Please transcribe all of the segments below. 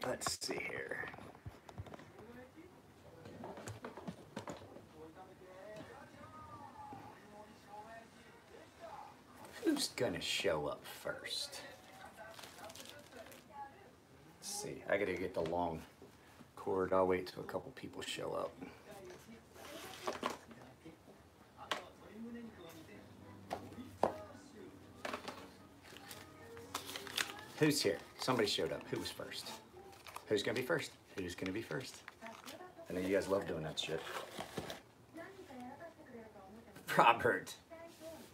Let's see here. Who's gonna show up first? Let's see, I gotta get the long cord. I'll wait till a couple people show up. Who's here? Somebody showed up. Who was first? Who's gonna be first? Who's gonna be first? I know you guys love doing that shit. Robert.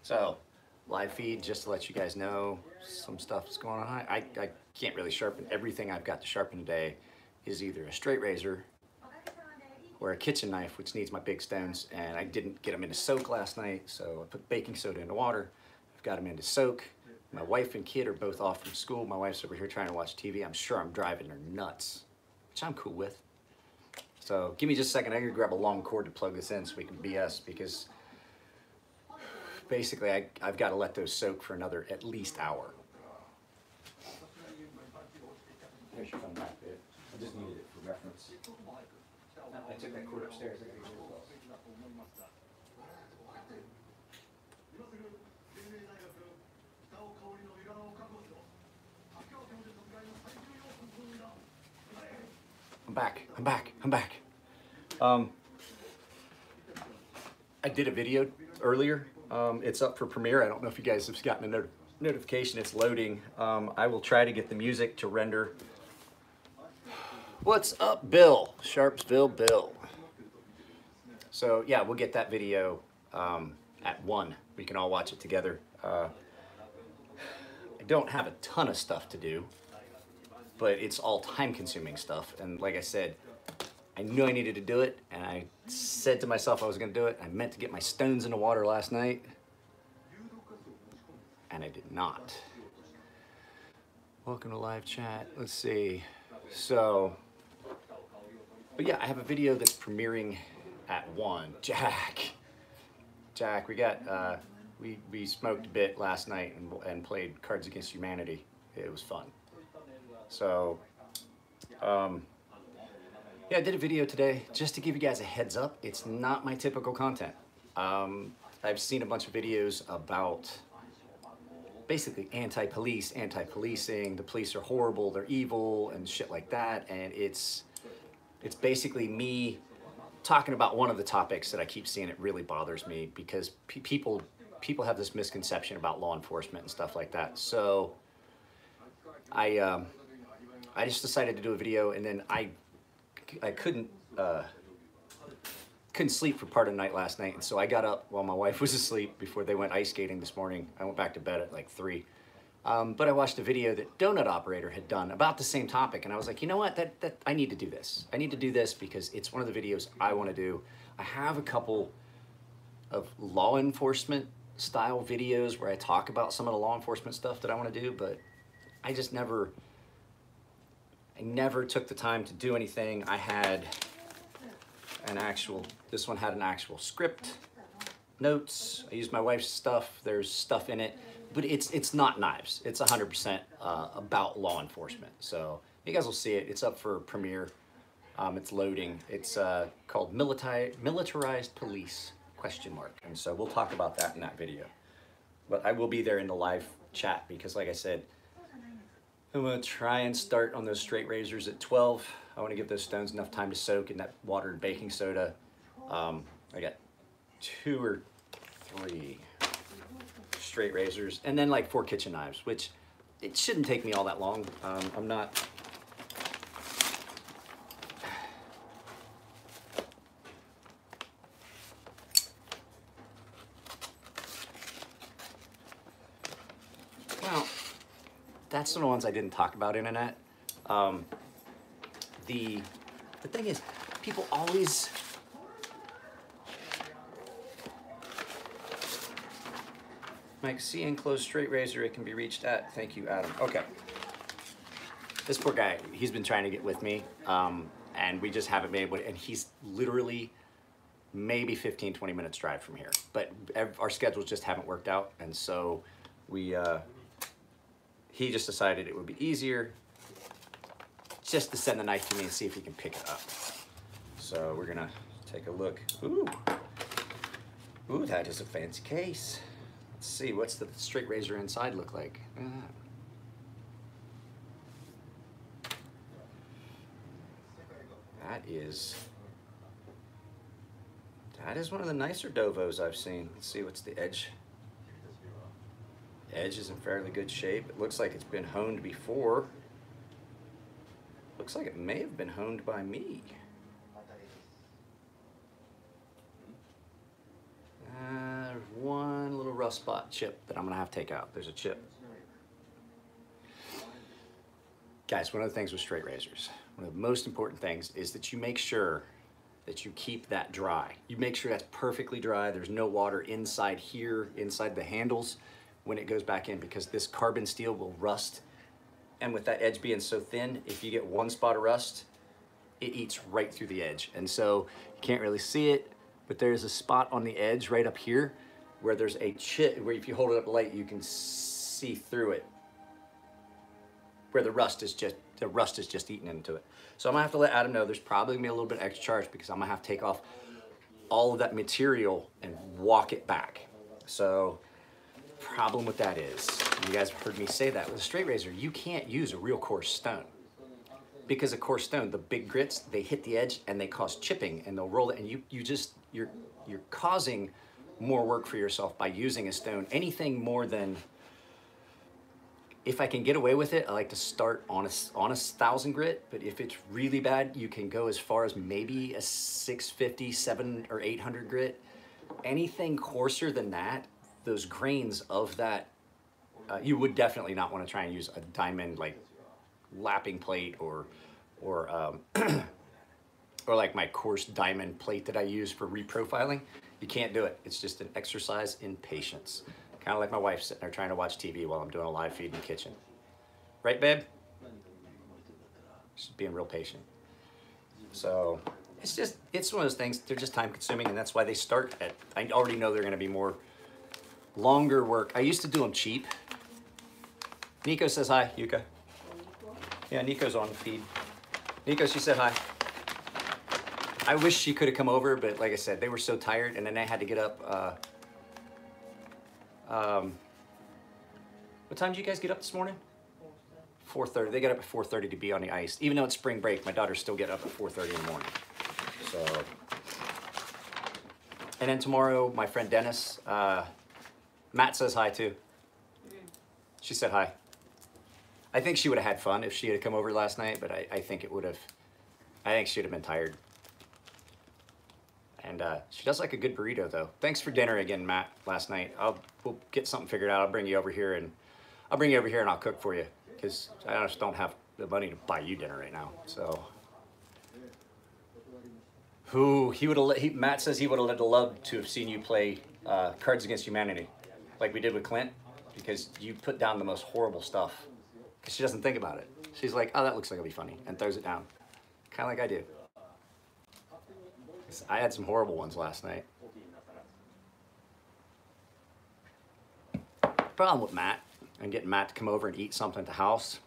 So, live feed, just to let you guys know some stuff is going on. I can't really sharpen. Everything I've got to sharpen today is either a straight razor or a kitchen knife, which needs my big stones, and I didn't get them into soak last night, so I put baking soda into water. I've got them into soak. My wife and kid are both off from school. My wife's over here trying to watch TV. I'm sure I'm driving her nuts, which I'm cool with. So give me just a second. I'm gonna grab a long cord to plug this in so we can BS, because basically I've got to let those soak for another at least hour. There's your phone back there. I just needed it for reference. I took that cord upstairs. I gotta get it else. I'm back. I did a video earlier. It's up for Premiere. I don't know if you guys have gotten a notification. It's loading. I will try to get the music to render. What's up, Bill? Sharpsville Bill. So yeah, we'll get that video at 1. We can all watch it together. I don't have a ton of stuff to do, but it's all time-consuming stuff. And like I said, I knew I needed to do it, and I said to myself I was going to do it. I meant to get my stones in the water last night, and I did not. Welcome to live chat. Let's see. So, but yeah, I have a video that's premiering at 1. Jack, we got we smoked a bit last night and played Cards Against Humanity. It was fun. So, yeah, I did a video today just to give you guys a heads up. It's not my typical content. I've seen a bunch of videos about basically anti-police, anti-policing. The police are horrible, they're evil, and shit like that. And it's basically me talking about one of the topics that I keep seeing. It really bothers me because people have this misconception about law enforcement and stuff like that. So I just decided to do a video, and then I couldn't sleep for part of the night last night, and so I got up while my wife was asleep before they went ice skating this morning. I went back to bed at like 3. But I watched a video that Donut Operator had done about the same topic, and I was like, you know what, that I need to do this. I need to do this because it's one of the videos I want to do. I have a couple of law enforcement style videos where I talk about some of the law enforcement stuff that I want to do, but I just never took the time to do anything. I had this one had an actual script, notes. I used my wife's stuff. There's stuff in it, but it's not knives. It's 100% about law enforcement. So you guys will see it. It's up for Premiere. It's loading. It's called Militarized Police ? And so we'll talk about that in that video. But I will be there in the live chat because, like I said, I'm going to try and start on those straight razors at 12. I want to give those stones enough time to soak in that water and baking soda. I got 2 or 3 straight razors, and then like 4 kitchen knives, which it shouldn't take me all that long. I'm not... Well, that's one of the ones I didn't talk about, Internet. The thing is, people always... Mike, see enclosed straight razor, it can be reached at. Thank you, Adam. Okay. This poor guy, he's been trying to get with me, and we just haven't been able to, and he's literally maybe 15, 20 minutes drive from here. But our schedules just haven't worked out, and so he just decided it would be easier just to send the knife to me and see if he can pick it up. So we're gonna take a look. Ooh, ooh, that is a fancy case. Let's see, what's the straight razor inside look like? That is one of the nicer Dovos I've seen. Let's see, what's the edge? Edge is in fairly good shape. It looks like it's been honed before. Looks like it may have been honed by me. One little rough spot chip that I'm gonna have to take out. There's a chip. Guys, one of the things with straight razors, one of the most important things is that you make sure that you keep that dry. You make sure that's perfectly dry. There's no water inside here, inside the handles when it goes back in, because this carbon steel will rust. And with that edge being so thin, if you get one spot of rust, it eats right through the edge. And so you can't really see it, but there's a spot on the edge right up here where there's a chip, where if you hold it up light, you can see through it, where the rust is just eating into it. So I'm gonna have to let Adam know there's probably gonna be a little bit extra charge, because I'm gonna have to take off all of that material and walk it back. So problem with that is, you guys have heard me say that, with a straight razor, you can't use a real coarse stone. Because a coarse stone, the big grits, they hit the edge and they cause chipping, and they'll roll it, and you're causing more work for yourself by using a stone. Anything more than, if I can get away with it, I like to start on a 1,000 grit, but if it's really bad, you can go as far as maybe a 650, 700 or 800 grit. Anything coarser than that, those grains of that, you would definitely not want to try and use a diamond like lapping plate or or like my coarse diamond plate that I use for reprofiling. You can't do it. It's just an exercise in patience. Kind of like my wife sitting there trying to watch TV while I'm doing a live feed in the kitchen. Right, babe? Just being real patient. So it's one of those things, they're just time consuming, and that's why they start at, I already know they're gonna be more longer work. I used to do them cheap. Nico says hi, Yuka. Yeah, Nico's on the feed. Nico, she said hi. I wish she could have come over, but like I said, they were so tired, and then I had to get up. What time did you guys get up this morning? 4:30. They got up at 4:30 to be on the ice. Even though it's spring break, my daughters still get up at 4:30 in the morning. So, and then tomorrow, my friend Dennis, Matt says hi too. She said hi. I think she would have had fun if she had come over last night, but I think it would have, I think she'd have been tired. And she does like a good burrito though. Thanks for dinner again, Matt, last night. We'll get something figured out. I'll bring you over here and I'll cook for you, because I just don't have the money to buy you dinner right now. So, Matt says he would have loved to have seen you play Cards Against Humanity, like we did with Clint, because you put down the most horrible stuff. Because she doesn't think about it. She's like, oh, that looks like it'll be funny, and throws it down, kind of like I do. I had some horrible ones last night. Problem with Matt, and getting Matt to come over and eat something at the house,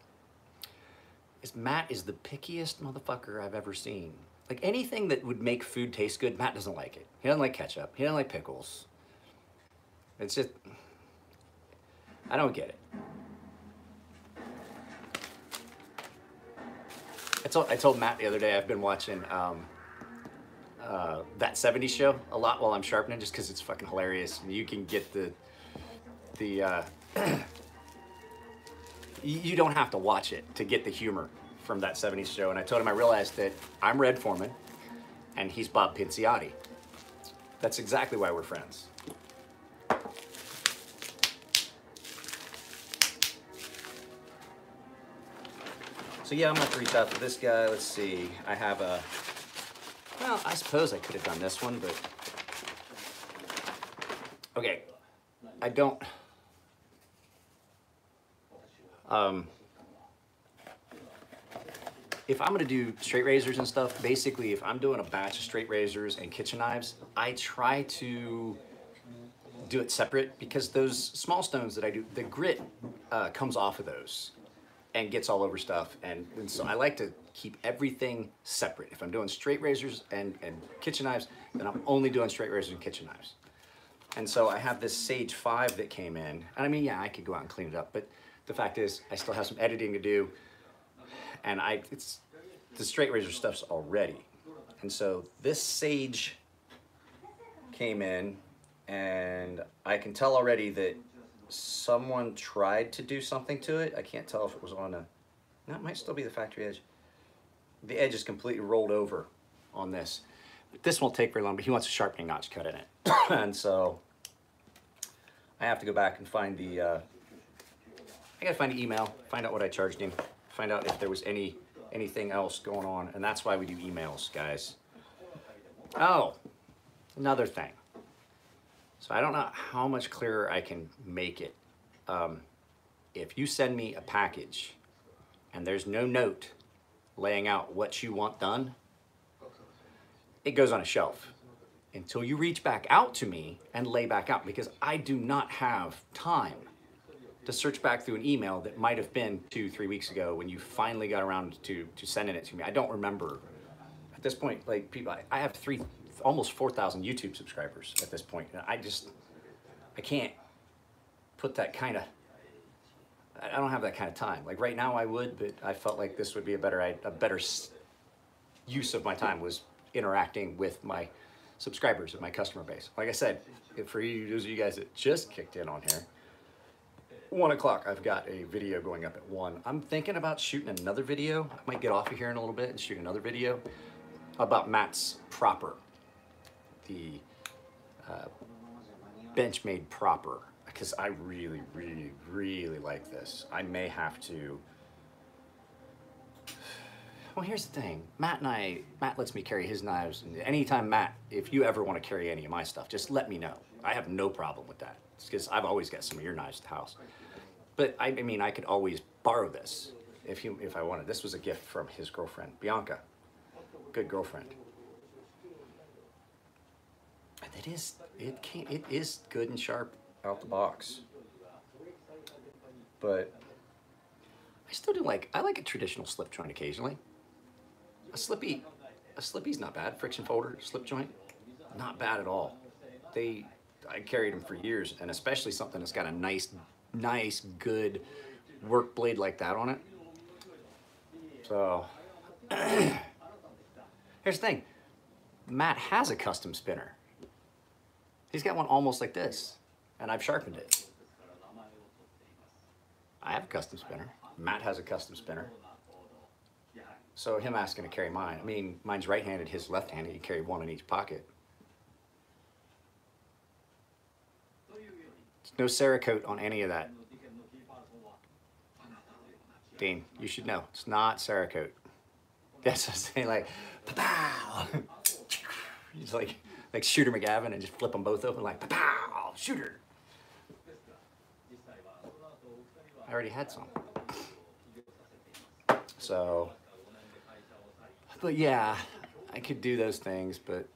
is Matt is the pickiest motherfucker I've ever seen. Like, anything that would make food taste good, Matt doesn't like it. He doesn't like ketchup. He doesn't like pickles. It's just, I don't get it. I told Matt the other day, I've been watching That 70s Show a lot while I'm sharpening, just because it's fucking hilarious. You can get you don't have to watch it to get the humor from That 70s Show. And I told him I realized that I'm Red Foreman and he's Bob Pinciotti. That's exactly why we're friends. So yeah, I'm gonna have to reach out to this guy. Let's see, I have a, well, I suppose I could have done this one, but, okay, I don't, if I'm gonna do straight razors and stuff, basically if I'm doing a batch of straight razors and kitchen knives, I try to do it separate, because those small stones that I do, the grit comes off of those. and gets all over stuff. And so I like to keep everything separate. If I'm doing straight razors and kitchen knives, then I'm only doing straight razors and kitchen knives. And so I have this Sage 5 that came in. And I mean, yeah, I could go out and clean it up, but the fact is I still have some editing to do, and it's the straight razor stuff's already. And so this Sage came in, and I can tell already that someone tried to do something to it. I can't tell if it was on a, no, it might still be the factory edge. The edge is completely rolled over on this. This won't take very long, but he wants a sharpening notch cut in it. And so I have to go back and find the, I gotta find the email, find out what I charged him, find out if there was anything else going on. And that's why we do emails, guys. Oh, another thing. So I don't know how much clearer I can make it. If you send me a package and there's no note laying out what you want done, it goes on a shelf until you reach back out to me and lay back out, because I do not have time to search back through an email that might have been 2-3 weeks ago when you finally got around to sending it to me. I don't remember. At this point, like, people, I have almost 4,000 YouTube subscribers at this point. I can't put that kind of, I don't have that kind of time. Like right now I would, but I felt like this would be a better use of my time, was interacting with my subscribers and my customer base. Like I said, for those of you guys that just kicked in on here, 1 o'clock, I've got a video going up at 1. I'm thinking about shooting another video. I might get off of here in a little bit and shoot another video about Matt's Proper. The Benchmade Proper, because I really, really, really like this. I may have to. Well, here's the thing. Matt lets me carry his knives. And anytime, Matt, if you ever want to carry any of my stuff, just let me know. I have no problem with that. It's because I've always got some of your knives at the house. But I mean, I could always borrow this if I wanted. This was a gift from his girlfriend, Bianca. Good girlfriend. It is good and sharp out the box. But I still do I like a traditional slip joint occasionally. A slippy's not bad. Friction folder, slip joint, not bad at all. I carried them for years, and especially something that's got a nice, good work blade like that on it. So here's the thing. Matt has a custom spinner. He's got one almost like this, and I've sharpened it. I have a custom spinner. Matt has a custom spinner. So him asking to carry mine, I mean, mine's right-handed, his left-handed. You carry one in each pocket. There's no Cerakote on any of that. Dean, you should know. It's not Cerakote. That's what I'm saying, like, pow! He's like Shooter McGavin, and just flip them both open like, pow! Shooter! I already had some. So, but yeah, I could do those things, but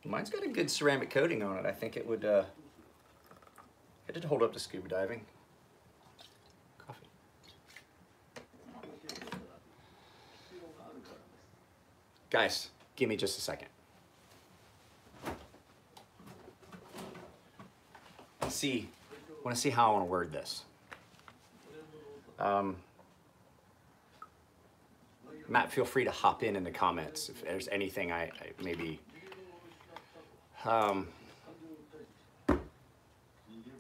mine's got a good ceramic coating on it. I think it would hold up to scuba diving. Coffee. Guys, give me just a second. Want to see how I want to word this. Matt, feel free to hop in the comments if there's anything I maybe.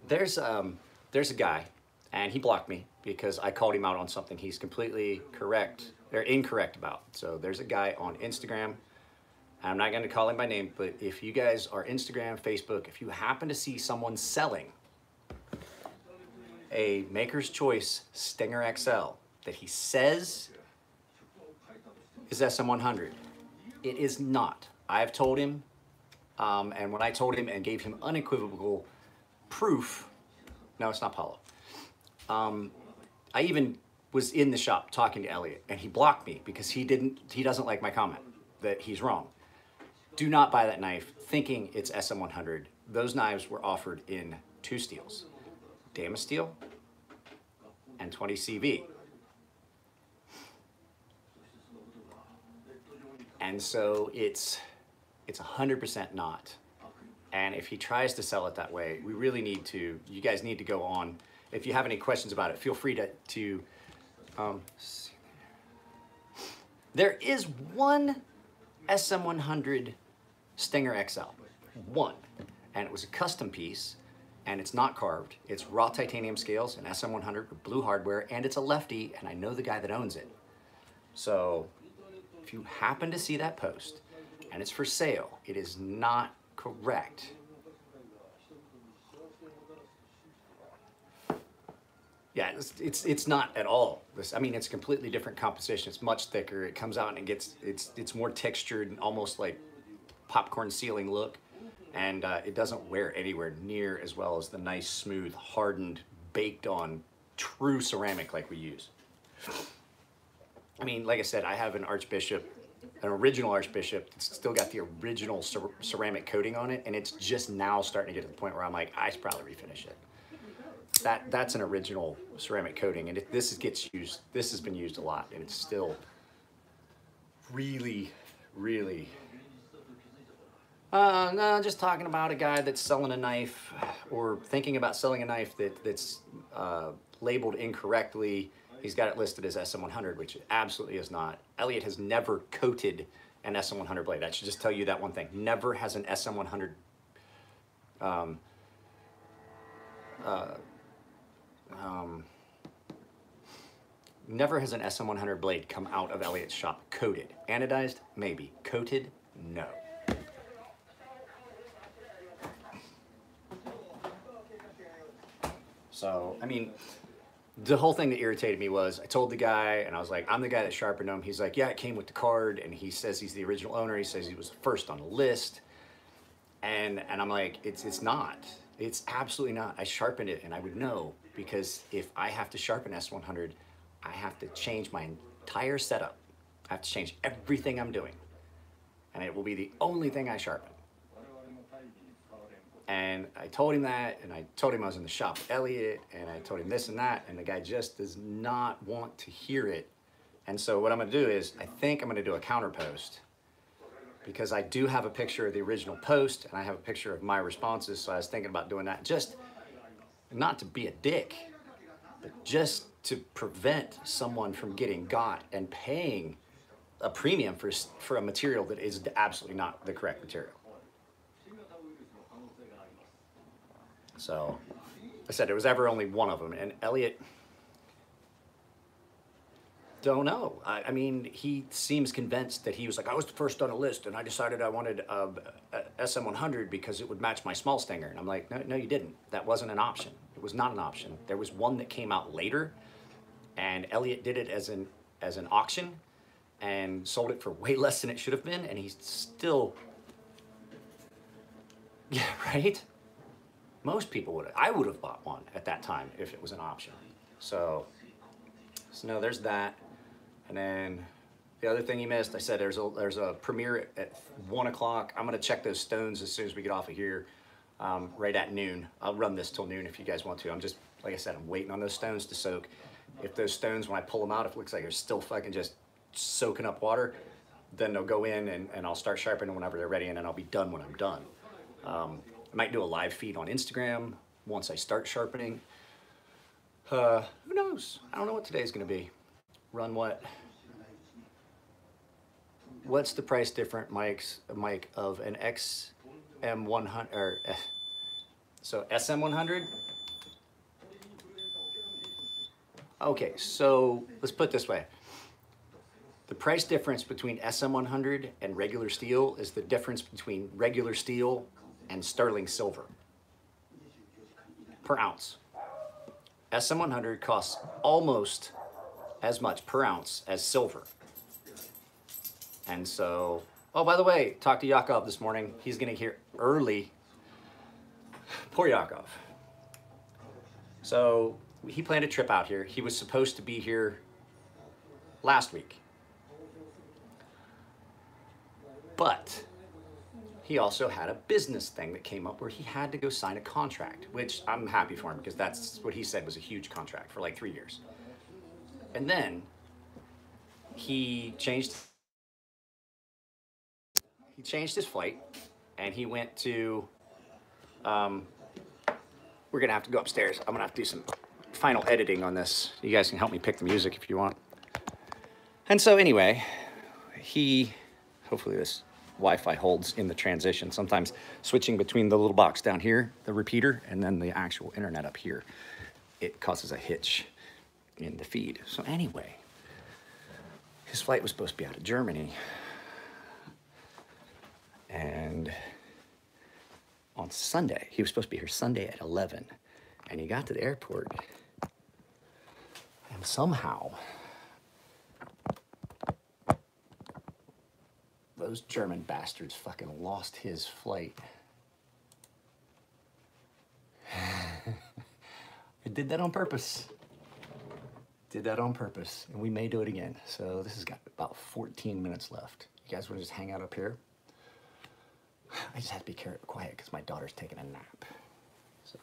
There's a guy, and he blocked me because I called him out on something he's completely incorrect about. So there's a guy on Instagram. I'm not going to call him by name, but if you guys are Instagram, Facebook, if you happen to see someone selling a Maker's Choice Stinger XL that he says is SM100, it is not. I've told him, and when I told him and gave him unequivocal proof, no, it's not Paulo. I even was in the shop talking to Elliot, and he blocked me because he doesn't like my comment that he's wrong. Do not buy that knife thinking it's SM100. those knives were offered in two steels, Damasteel and 20 CV. And so it's 100% not. And if he tries to sell it that way, we really need to, you guys need to go on. If you have any questions about it, feel free to there is one SM100 Stinger XL, one, and it was a custom piece, and it's not carved. It's raw titanium scales, an SM100 with blue hardware, and it's a lefty, and I know the guy that owns it. So if you happen to see that post, and it's for sale, it is not correct. Yeah, it's not at all. I mean, it's a completely different composition. It's much thicker. It comes out and it's more textured and almost like popcorn ceiling look. And it doesn't wear anywhere near as well as the nice, smooth, hardened, baked on true ceramic like we use. I mean, like I said, I have an Archbishop, an original Archbishop that's still got the original ceramic coating on it, and it's just now starting to get to the point where I'm like, I should probably refinish it. That's an original ceramic coating, and this has been used a lot, and it's still really, really. No, just talking about a guy that's selling a knife or thinking about selling a knife that's labeled incorrectly. He's got it listed as SM100, which it absolutely is not. Elliot has never coated an SM100 blade. I should just tell you that one thing. Never has an SM100 never has an SM100 blade come out of Elliot's shop coated. Anodized, maybe. Coated, no. So, I mean, the whole thing that irritated me was I told the guy, and I was like, I'm the guy that sharpened them. He's like, yeah, it came with the card, and he says he's the original owner. He says he was first on the list. And I'm like, it's not. It's absolutely not. I sharpened it, and I would know, because if I have to sharpen S100, I have to change my entire setup. I have to change everything I'm doing. And it will be the only thing I sharpen. And I told him that, and I told him I was in the shop with Elliot, and I told him this and that, and the guy just does not want to hear it. And so what I'm gonna do is, I think I'm gonna do a counter post, because I do have a picture of the original post, and I have a picture of my responses, so I was thinking about doing that, just not to be a dick, but just to prevent someone from getting got and paying a premium for a material that is absolutely not the correct material. So, I said, it was ever only one of them, and Elliot, don't know. I mean, he seems convinced that he was like, I was the first on the list, and I decided I wanted a SM100 because it would match my small Stinger. And I'm like, no, you didn't. That wasn't an option. It was not an option. There was one that came out later, and Elliot did it as an auction, and sold it for way less than it should have been, and he's still, yeah, right? Most people would have. I would have bought one at that time if it was an option. So no, there's that. And then the other thing you missed, I said there's a premiere at 1 o'clock. I'm gonna check those stones as soon as we get off of here, right at noon. I'll run this till noon if you guys want to. I'm just, like I said, I'm waiting on those stones to soak. If those stones, when I pull them out, if it looks like they're still fucking just soaking up water, then they'll go in and I'll start sharpening whenever they're ready, and then I'll be done when I'm done. I might do a live feed on Instagram once I start sharpening. Who knows? I don't know what today's gonna be. Run what? What's the price difference, Mike, of an XM100 or so SM100? Okay, so let's put it this way. The price difference between SM100 and regular steel is the difference between regular steel and sterling silver per ounce. SM100 costs almost as much per ounce as silver. And so, oh, by the way, talked to Yakov this morning. He's gonna hear early. Poor Yakov. So he planned a trip out here. He was supposed to be here last week. But he also had a business thing that came up where he had to go sign a contract, which I'm happy for him because that's what he said was a huge contract for like 3 years. And then he changed his flight and he went to we're gonna have to go upstairs. I'm gonna have to do some final editing on this. You guys can help me pick the music if you want. And so anyway, hopefully this Wi-Fi holds in the transition. Sometimes switching between the little box down here, the repeater, and then the actual internet up here, it causes a hitch in the feed. So anyway, his flight was supposed to be out of Germany. And on Sunday, he was supposed to be here Sunday at 11. And he got to the airport and somehow those German bastards fucking lost his flight. I did that on purpose. Did that on purpose, and we may do it again. So this has got about 14 minutes left. You guys want to just hang out up here? I just have to be quiet because my daughter's taking a nap. So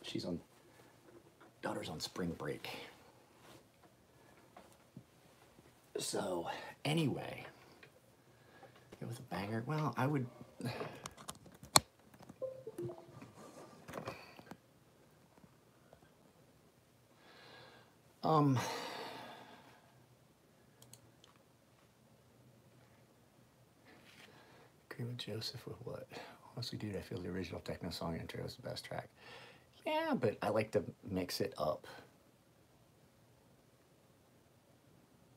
daughter's on spring break. So anyway, it was a banger. Well, I would. Agree with Joseph with what? Honestly, dude, I feel the original techno song intro is the best track. Yeah, but I like to mix it up.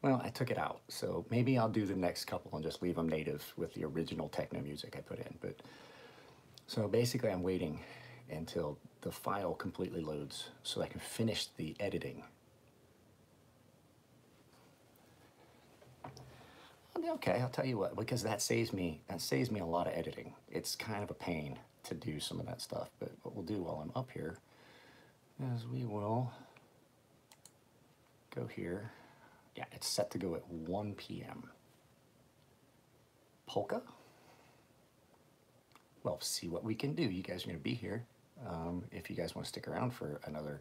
Well, I took it out, so maybe I'll do the next couple and just leave them native with the original techno music I put in. But so basically I'm waiting until the file completely loads so I can finish the editing. Okay, I'll tell you what, because that saves me a lot of editing. It's kind of a pain to do some of that stuff, but what we'll do while I'm up here is we will go here. Yeah, it's set to go at 1 p.m. Polka? Well, see what we can do. You guys are going to be here. If you guys want to stick around for another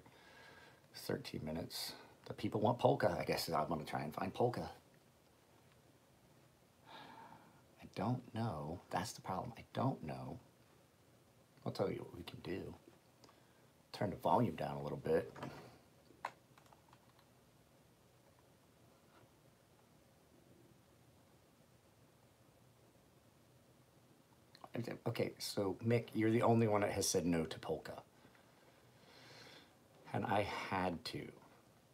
13 minutes. The people want polka. I guess I'm going to try and find polka. I don't know. That's the problem. I don't know. I'll tell you what we can do. Turn the volume down a little bit. Okay, so Mick, you're the only one that has said no to polka. And I had to.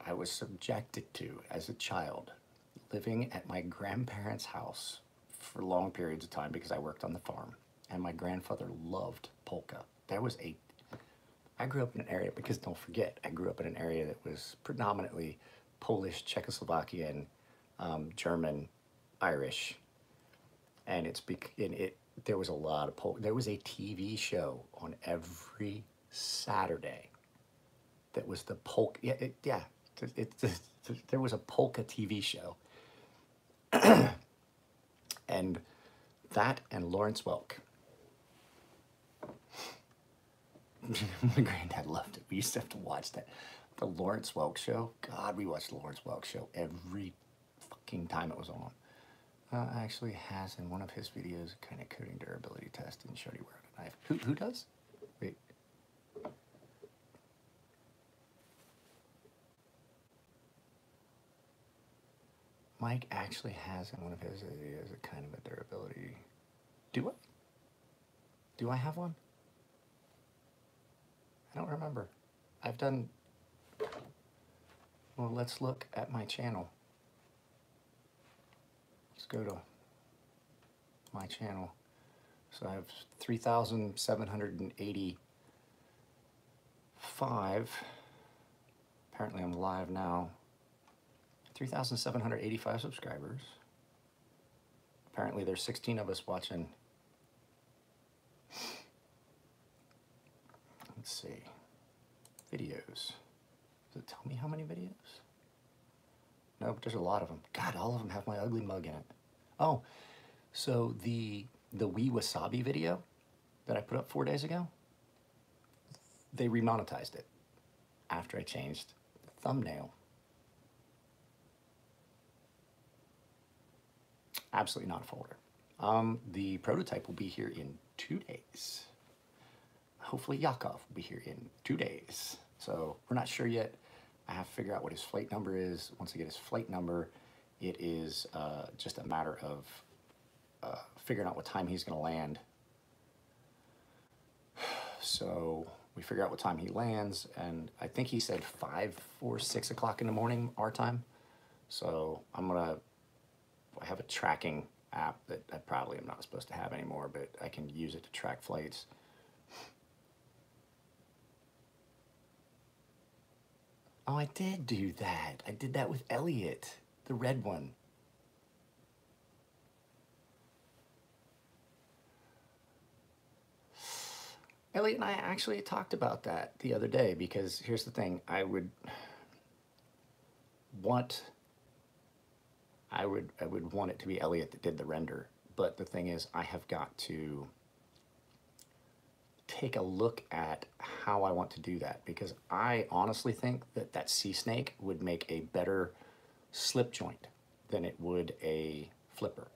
I was subjected to, as a child, living at my grandparents' house for long periods of time because I worked on the farm. And my grandfather loved polka. I grew up in an area, because don't forget, I grew up in an area that was predominantly Polish, Czechoslovakian, German, Irish. And there was a lot of polka. There was a TV show on every Saturday that was the polka. There was a polka TV show. And that and Lawrence Welk. My granddad loved it. We used to have to watch that. The Lawrence Welk show. God, we watched the Lawrence Welk show every fucking time it was on. Actually has in one of his videos a kind of coating durability test and showed you where a knife. Who does? Wait. Mike actually has in one of his videos a kind of a durability. Do I? Do I have one? I don't remember. I've done. Well, let's look at my channel. Let's go to my channel. So I have 3,785. Apparently I'm live now. 3,785 subscribers. Apparently there's 16 of us watching. Let's see. Videos. Does it tell me how many videos? No, but there's a lot of them. God, all of them have my ugly mug in it. Oh, so the Wee Wasabi video, that I put up 4 days ago, they remonetized it after I changed the thumbnail. Absolutely not a folder. The prototype will be here in 2 days. Hopefully Yakov will be here in 2 days. So we're not sure yet. I have to figure out what his flight number is. Once I get his flight number, it is just a matter of figuring out what time he's going to land. So we figure out what time he lands, and I think he said 5 or 6 o'clock in the morning our time. So I have a tracking app that I probably am not supposed to have anymore, but I can use it to track flights. Oh, I did do that. I did that with Elliot, the red one. Elliot and I actually talked about that the other day, because here's the thing. I would want it to be Elliot that did the render, but the thing is, I have got to take a look at how I want to do that, because I honestly think that that sea snake would make a better slip joint than it would a flipper.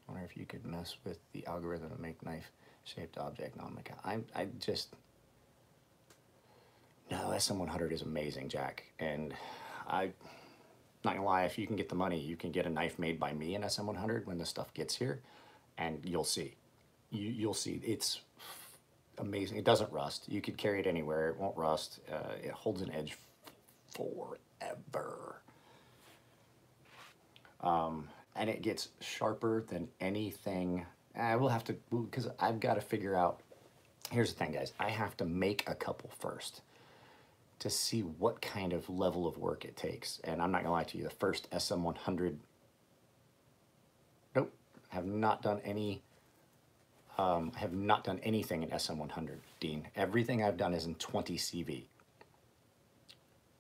I wonder if you could mess with the algorithm to make knife shaped object non-mechanical. I just, no, SM100 is amazing, Jack. And I'm not gonna lie, if you can get the money, you can get a knife made by me in SM100 when the stuff gets here, and you'll see. You'll see, it's amazing. It doesn't rust. You could carry it anywhere. It won't rust. It holds an edge forever. And it gets sharper than anything. I will have to, because I've got to figure out, here's the thing, guys. I have to make a couple first to see what kind of level of work it takes. And I'm not gonna lie to you, the first SM100, nope, have not done any, have not done anything in SM100, Dean. Everything I've done is in 20 CV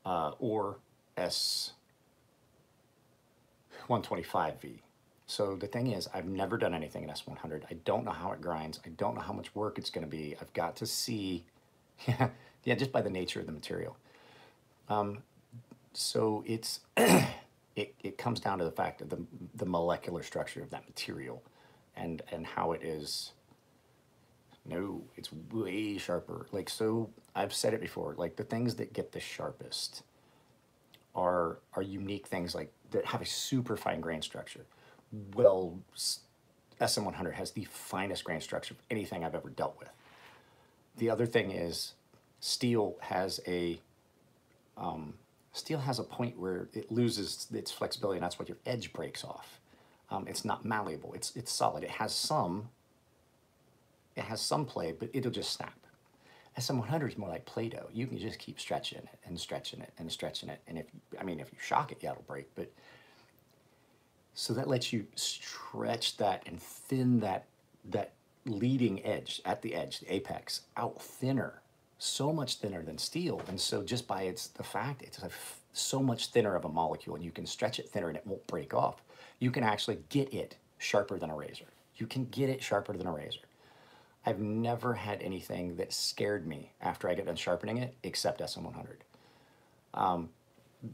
or S125V. So the thing is, I've never done anything in S100. I don't know how it grinds. I don't know how much work it's going to be. I've got to see, yeah, just by the nature of the material. So it's it comes down to the fact of the molecular structure of that material, and how it is. No, it's way sharper. Like, so I've said it before. Like, the things that get the sharpest are unique things, like that have a super fine grain structure. Well, SM100 has the finest grain structure of anything I've ever dealt with. The other thing is, steel has a point where it loses its flexibility, and that's what your edge breaks off. It's not malleable. It's solid. It has some play, but it'll just snap. SM100 is more like Play-Doh. You can just keep stretching it and stretching it and stretching it, and if you shock it, yeah, it'll break. But so that lets you stretch that and thin that leading edge at the edge, the apex, out thinner, so much thinner than steel. And so just by the fact it's so much thinner of a molecule, and you can stretch it thinner and it won't break off, you can actually get it sharper than a razor. You can get it sharper than a razor. I've never had anything that scared me after I get done sharpening it, except SM100.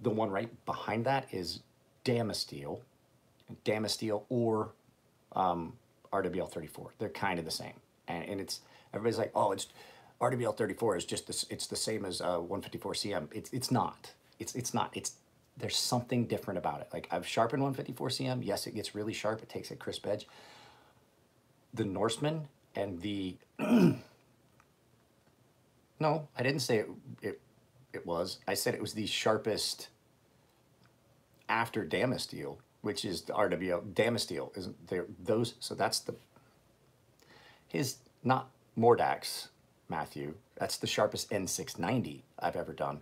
The one right behind that is Damasteel or RWL34. They're kind of the same, and it's, everybody's like, oh, it's RWL34 is just this, it's the same as 154CM. It's not. It's not. There's something different about it. Like, I've sharpened 154CM. Yes, it gets really sharp. It takes a crisp edge. The Norseman and the no, I didn't say it was. I said it was the sharpest after Damasteel, which is the RWL. Damasteel isn't there. Those, so that's his, not Mordax, Matthew. That's the sharpest N690 I've ever done.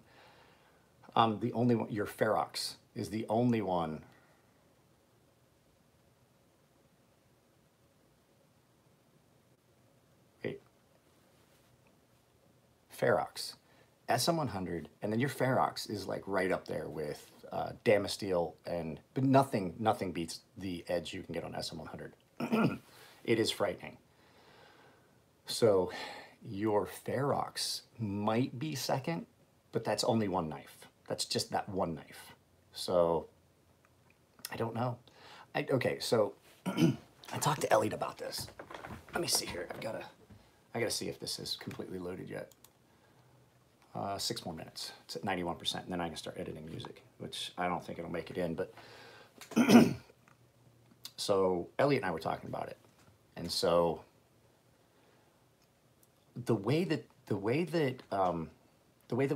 The only one, your Ferox is the only one. Wait. Ferox, SM100, and then your Ferox is like right up there with Damasteel, but nothing beats the edge you can get on SM100. It is frightening. So your Ferox might be second, but that's only one knife. That's just that one knife. So I don't know. Okay, so I talked to Elliot about this. Let me see here. I gotta see if this is completely loaded yet. 6 more minutes. It's at 91%, and then I can start editing music, which I don't think it'll make it in. But so Elliot and I were talking about it, and so the way that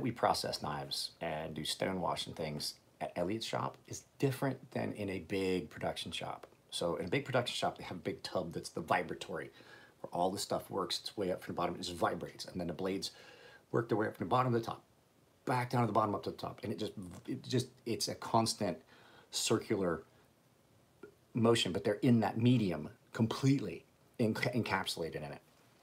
we process knives and do stonewash and things at Elliot's shop is different than in a big production shop. So in a big production shop, they have a big tub that's the vibratory, where all the stuff works its way up from the bottom. It just vibrates, and then the blades work their way up from the bottom to the top, back down to the bottom, up to the top, and it's a constant circular motion. But they're in that medium completely encapsulated in it.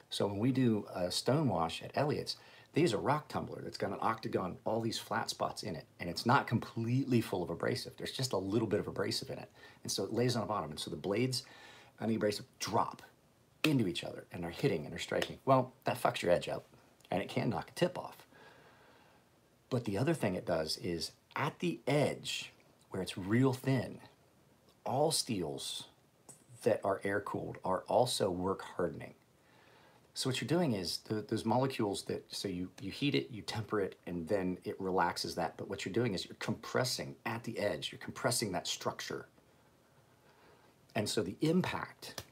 So when we do a stonewash at Elliot's, they use a rock tumbler that's got an octagon, all these flat spots in it, and it's not completely full of abrasive. There's just a little bit of abrasive in it, and so it lays on the bottom, and so the blades and the abrasive drop into each other, and they're hitting and they're striking. Well, that fucks your edge up, and it can knock a tip off. But the other thing it does is at the edge, where it's real thin, all steels that are air-cooled are also work hardening. So what you're doing is those molecules that, so you heat it, you temper it, and then it relaxes that. But what you're doing is you're compressing at the edge, you're compressing that structure. And so the impact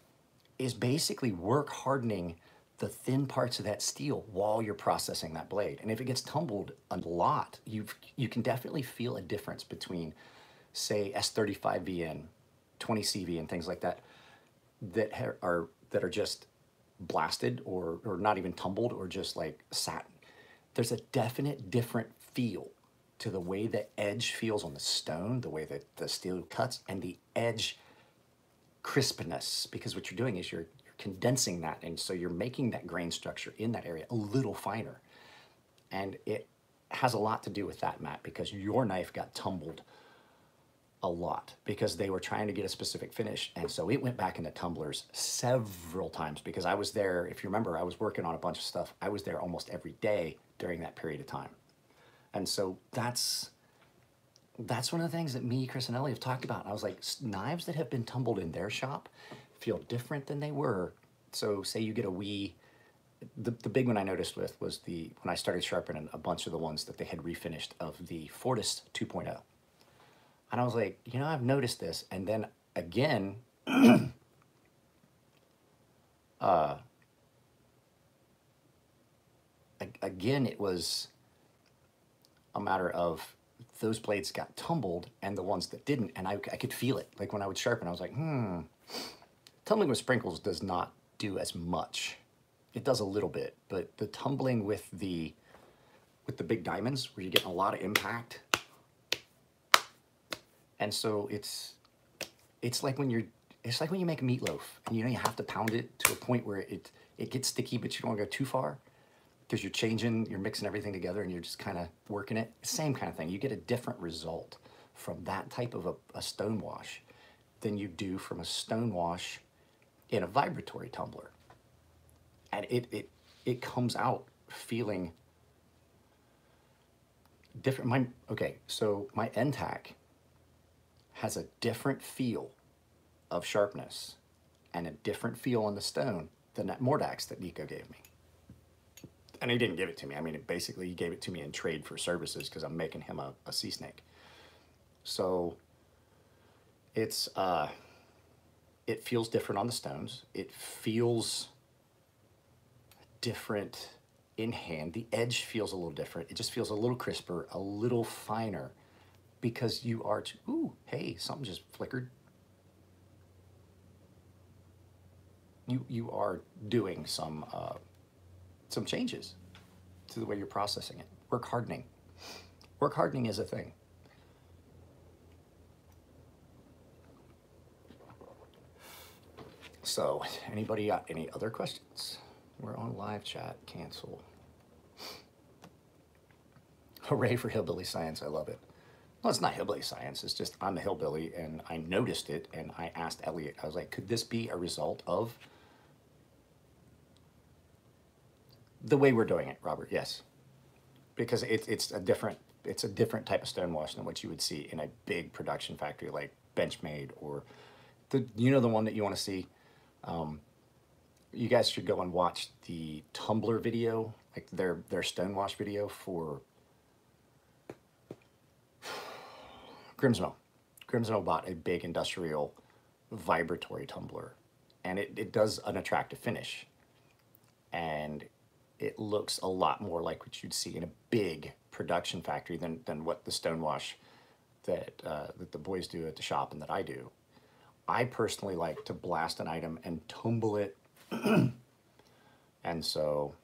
is basically work hardening the thin parts of that steel while you're processing that blade. And if it gets tumbled a lot, you can definitely feel a difference between, say, S35VN, 20CV, and things like that, that are just blasted or not even tumbled or just like satin. There's a definite different feel to the way the edge feels on the stone, the way that the steel cuts, and the edge crispness, because what you're doing is you're condensing that, and so you're making that grain structure in that area a little finer. And it has a lot to do with that, Matt, because your knife got tumbled a lot because they were trying to get a specific finish, and so it went back into tumblers several times. Because I was there, if you remember, I was working on a bunch of stuff. I was there almost every day during that period of time, and so that's one of the things that me, Chris, and Ellie have talked about. I was like, knives that have been tumbled in their shop feel different than they were. So say you get a the big one I noticed was when I started sharpening a bunch of the ones that they had refinished of the Fortis 2.0. And I was like, I've noticed this. And then again, again, it was a matter of those blades got tumbled and the ones that didn't. And I could feel it. Like when I would sharpen, I was like, tumbling with sprinkles does not do as much. It does a little bit, but the tumbling with the big diamonds, where you're getting a lot of impact. And so it's like when you make meatloaf, and you have to pound it to a point where it gets sticky, but you don't want to go too far, because you're mixing everything together and you're just kind of working it. Same kind of thing. You get a different result from that type of a stone wash than you do from a stone wash in a vibratory tumbler. And it comes out feeling different. So my NTAC has a different feel of sharpness and a different feel on the stone than that Mordax that Nico gave me. And he didn't give it to me. I mean, basically he gave it to me in trade for services because I'm making him a sea snake. So it feels different on the stones. It feels different in hand. The edge feels a little different. It just feels a little crisper, a little finer, because you are, ooh, hey, something just flickered. You are doing some changes to the way you're processing it. Work hardening. Work hardening is a thing. So, anybody got any other questions? We're on live chat. Cancel. Hooray for hillbilly science. I love it. Well, it's not hillbilly science. It's just I'm a hillbilly, and I noticed it, and I asked Elliot. I was like, could this be a result of The way we're doing it, Robert, yes. Because it's a different type of stone wash than what you would see in a big production factory like Benchmade or the one that you want to see. You guys should go and watch the Tumblr video, like their stone wash video for Grimsmo. Grimsmo bought a big industrial vibratory tumbler, and it does an attractive finish, and it looks a lot more like what you'd see in a big production factory than what the stone wash that the boys do at the shop and that I do. I personally like to blast an item and tumble it, and so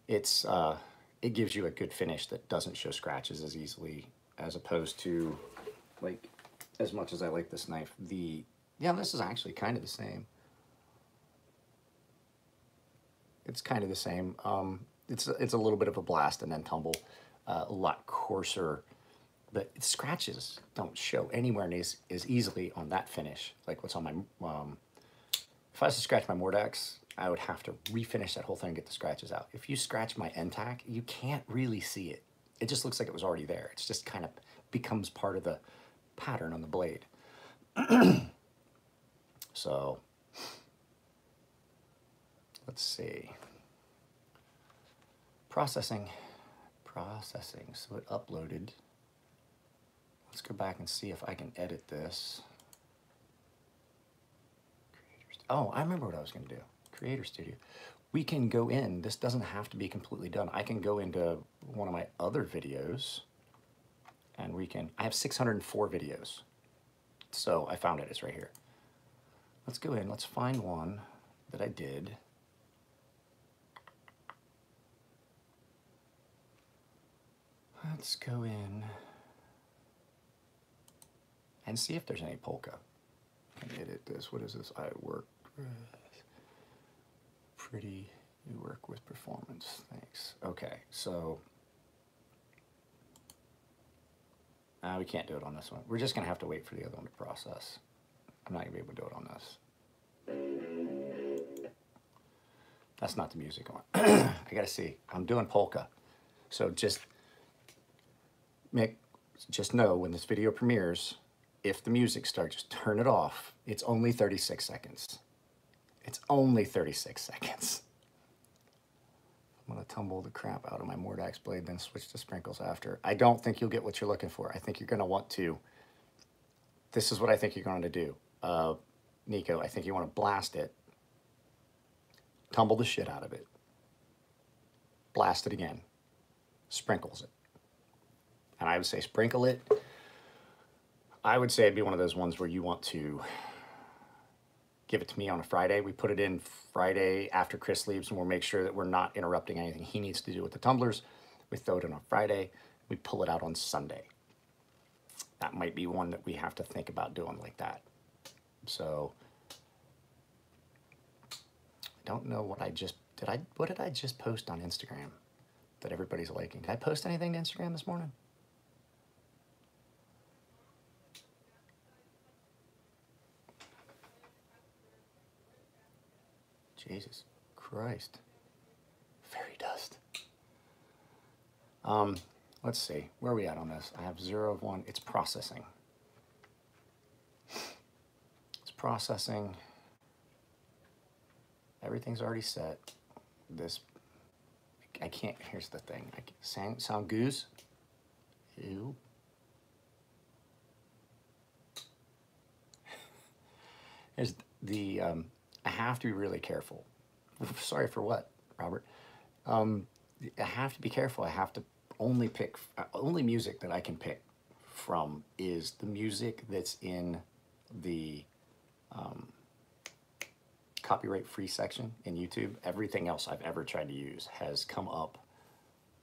it gives you a good finish that doesn't show scratches as easily, as opposed to, like, as much as I like this knife, this is actually kind of the same. It's kind of the same. It's a little bit of a blast and then tumble, a lot coarser, but scratches don't show anywhere near as easily on that finish like what's on my. If I was to scratch my Mordax, I would have to refinish that whole thing and get the scratches out. If you scratch my NTAC, you can't really see it. It just looks like it was already there. It's just kind of becomes part of the pattern on the blade. So let's see. Processing. So it uploaded. Let's go back and see if I can edit this. Oh, I remember what I was going to do. Creator Studio. We can go in. This doesn't have to be completely done. I can go into one of my other videos, and I have 604 videos. So I found it. It's right here. Let's go in. Let's find one that I did. Let's go in and see if there's any polka. I can edit this. What is this? I work with pretty. You work with performance. Thanks. Okay, so we can't do it on this one. We're just gonna have to wait for the other one to process. I'm not gonna be able to do it on this. That's not the music on. I gotta see. I'm doing polka, so just know when this video premieres, if the music starts, just turn it off. It's only 36 seconds. It's only 36 seconds. I'm gonna tumble the crap out of my Mordax blade, then switch to sprinkles after. I don't think you'll get what you're looking for. I think you're gonna want to, this is what I think you're going to do. Nico, I think you want to blast it, tumble the shit out of it, blast it again, sprinkles it. And I would say sprinkle it. I would say it'd be one of those ones where you want to give it to me on a Friday. We put it in Friday after Chris leaves, and we'll make sure that we're not interrupting anything he needs to do with the tumblers. We throw it in on Friday. We pull it out on Sunday. That might be one that we have to think about doing like that. So I don't know what I just did. What did I just post on Instagram that everybody's liking? Did I post anything to Instagram this morning? Jesus Christ. Fairy dust. Let's see. Where are we at on this? I have 0 of 1. It's processing. It's processing. Everything's already set. This, I can't, here's the thing. I can't sound goose. Ew. Here's the, I have to be really careful. Sorry for what, Robert? I have to be careful. I have to only pick, only music that I can pick from is the music that's in the copyright-free section in YouTube. Everything else I've ever tried to use has come up.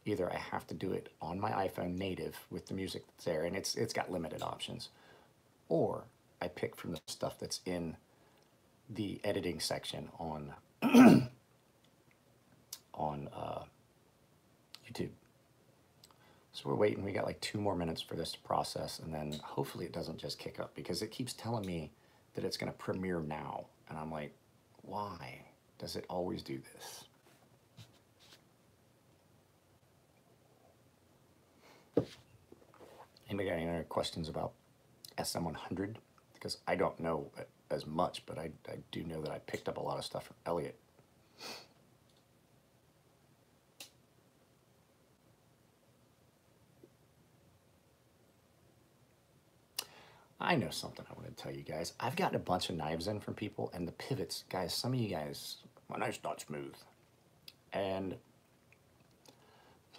Either I have to do it on my iPhone native with the music that's there, and it's got limited options, or I pick from the stuff that's in the editing section on on YouTube. So we're waiting. We got like 2 more minutes for this to process, and then hopefully it doesn't just kick up, because it keeps telling me that it's going to premiere now, and I'm like, why does it always do this? Anybody got any other questions about SM100? Because I don't know as much, but I do know that I picked up a lot of stuff from Elliot. I know something I want to tell you guys. I've gotten a bunch of knives in from people, and the pivots, guys, some of you guys, my knife's not smooth. And there's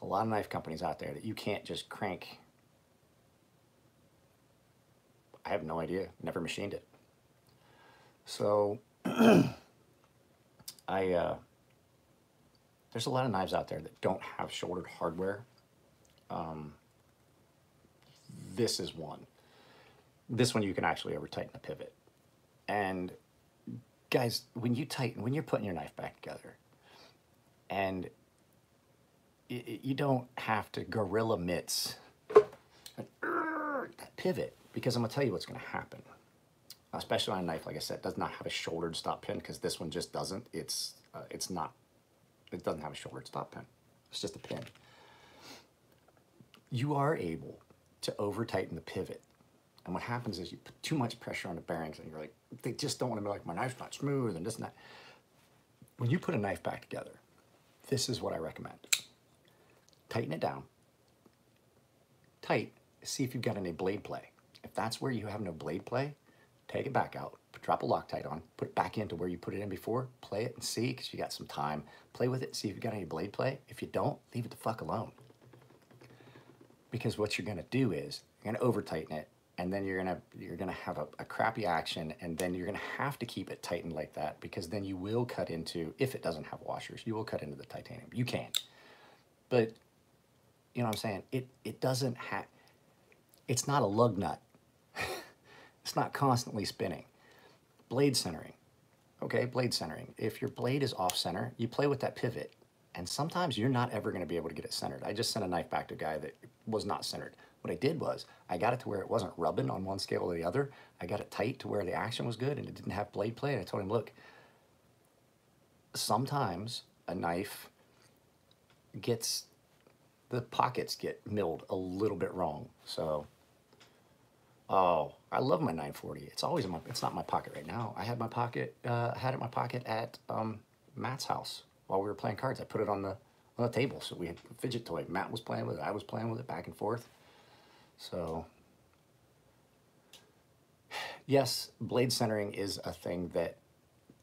a lot of knife companies out there that you can't just crank. I have no idea, never machined it. So there's a lot of knives out there that don't have shouldered hardware. This is one. This one you can actually over tighten the pivot. And guys, when you're putting your knife back together, and you don't have to gorilla mitts that pivot, because I'm gonna tell you what's gonna happen. Especially on a knife, like I said, does not have a shouldered stop pin, because this one just doesn't. It doesn't have a shouldered stop pin. It's just a pin. You are able to over tighten the pivot. And what happens is you put too much pressure on the bearings, and you're like, they just don't want to be like, my knife's not smooth and this and that. When you put a knife back together, this is what I recommend. Tighten it down. Tight, see if you've got any blade play. If that's where you have no blade play, take it back out, drop a Loctite on, put it back into where you put it in before, play it and see, because you got some time. Play with it, see if you've got any blade play. If you don't, leave it the fuck alone. Because what you're gonna do is, you're gonna over tighten it, and then you're gonna have a crappy action, and then you're gonna have to keep it tightened like that, because then you will cut into, if it doesn't have washers, you will cut into the titanium. You can. But, you know what I'm saying? It doesn't have, it's not a lug nut. It's not constantly spinning. Blade centering. Okay, blade centering. If your blade is off center, you play with that pivot, and sometimes you're not ever gonna be able to get it centered. I just sent a knife back to a guy that was not centered. What I did was, I got it to where it wasn't rubbing on one scale or the other. I got it tight to where the action was good and it didn't have blade play. And I told him, look, sometimes a knife gets, the pockets get milled a little bit wrong. So, oh, I love my 940. It's always in my, it's not in my pocket right now. I had my pocket, had it in my pocket at Matt's house while we were playing cards. I put it on the table. So we had a fidget toy. Matt was playing with it. I was playing with it back and forth. So, yes, blade centering is a thing that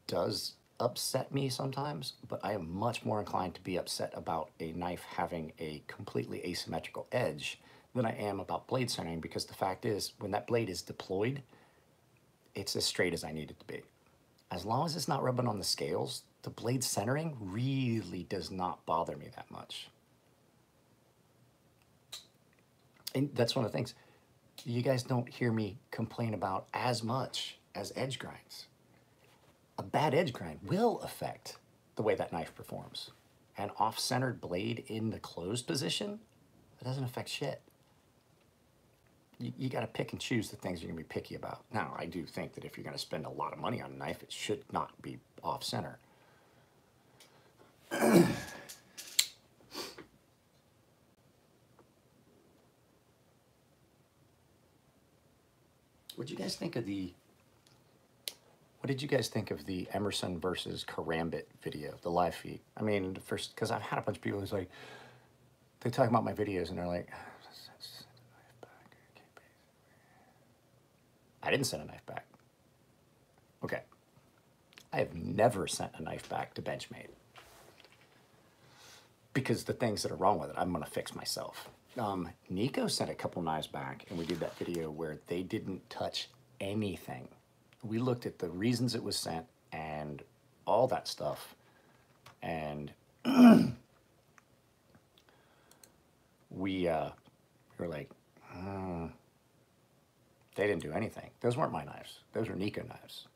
does upset me sometimes, but I am much more inclined to be upset about a knife having a completely asymmetrical edge than I am about blade centering, because the fact is, when that blade is deployed, it's as straight as I need it to be. As long as it's not rubbing on the scales, the blade centering really does not bother me that much. And that's one of the things you guys don't hear me complain about as much as edge grinds. A bad edge grind will affect the way that knife performs. An off-centered blade in the closed position, it doesn't affect shit. You got to pick and choose the things you're going to be picky about. Now, I do think that if you're going to spend a lot of money on a knife, it should not be off-center. What did you guys think of the Emerson versus Karambit video, the live feed? I mean, first, because I've had a bunch of people who's like, they talk about my videos and they're like, I didn't send a knife back. Okay. I have never sent a knife back to Benchmade, because the things that are wrong with it, I'm gonna fix myself. Nico sent a couple knives back, and we did that video where they didn't touch anything. We looked at the reasons it was sent and all that stuff, and we were like, they didn't do anything. Those weren't my knives. Those were Nico knives.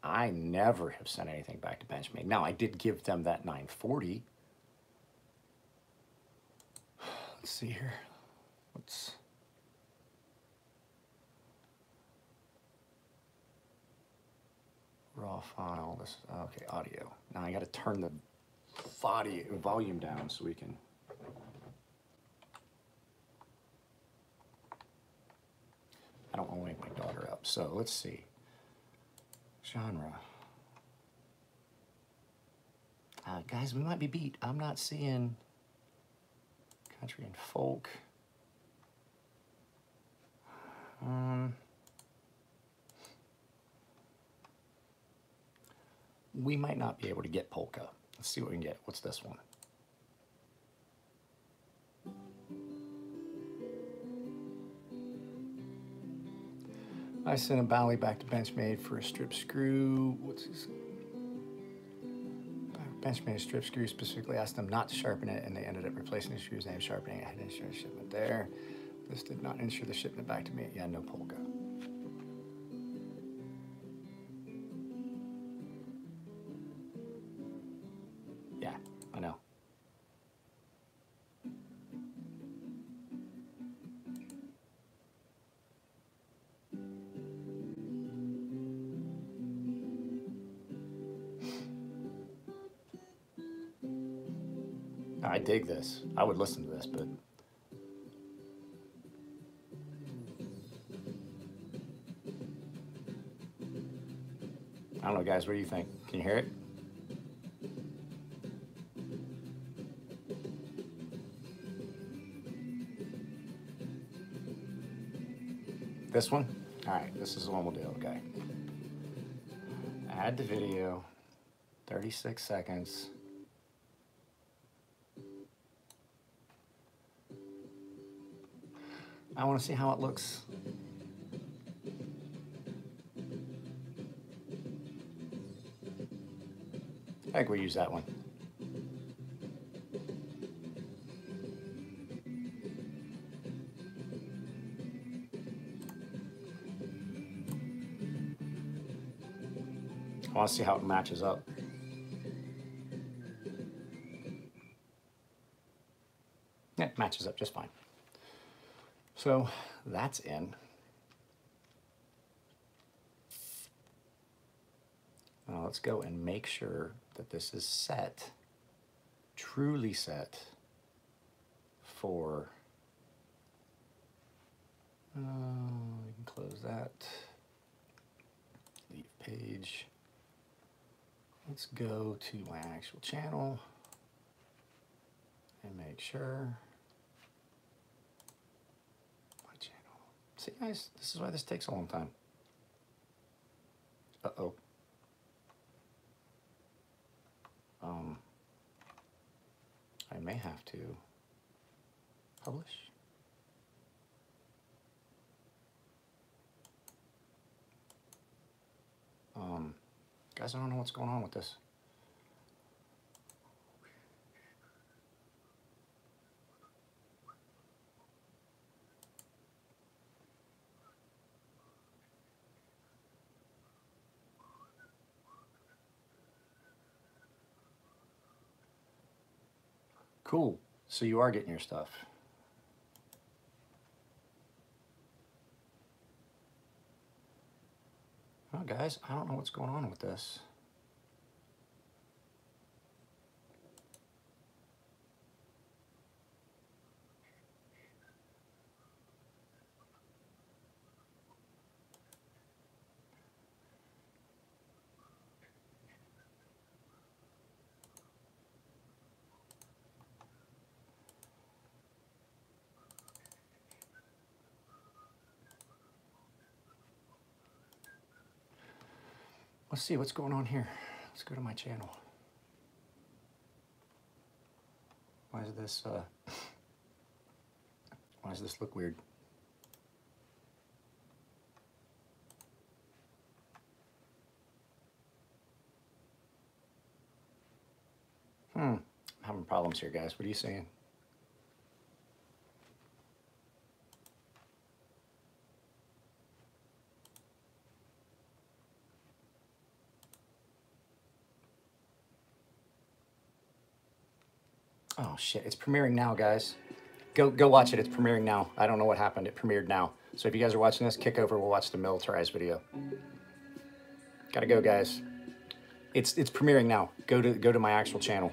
I never have sent anything back to Benchmade. Now, I did give them that 940. Let's see here. Let's... raw file. This, okay, audio. Now I got to turn the volume down so we can. don't want to wake my daughter up. So let's see. Genre. Guys, we might be beat. I'm not seeing country and folk. We might not be able to get polka. Let's see what we can get. What's this one? I sent a Bally back to Benchmade for a strip screw. What's this? Benchmade a strip screw, specifically asked them not to sharpen it, and they ended up replacing the screws and sharpening it. I had insured the shipment there. This did not insure the shipment back to me. Yeah, no polka. Yeah, I know. I dig this. I would listen to this, but I don't know, guys. What do you think? Can you hear it? This one? All right, this is the one we'll do, okay. Add the video, 36 seconds. I want to see how it looks. I think we'll use that one. I want to see how it matches up. Yeah, it matches up just fine. So that's in. Now let's go and make sure that this is set, truly set for, we can close that, leave page. Let's go to my actual channel and make sure. My channel. See guys, this is why this takes a long time. Uh-oh. I may have to publish. Guys, I don't know what's going on with this. Cool. So you are getting your stuff. Well, guys, I don't know what's going on with this. Let's see what's going on here. Let's go to my channel. Why does this look weird? I'm having problems here, guys. What are you saying? Oh shit, it's premiering now, guys. Go watch it, it's premiering now. I don't know what happened, it premiered now. So if you guys are watching this, kick over, we'll watch the militarized video. Gotta go, guys. It's premiering now. Go to my actual channel.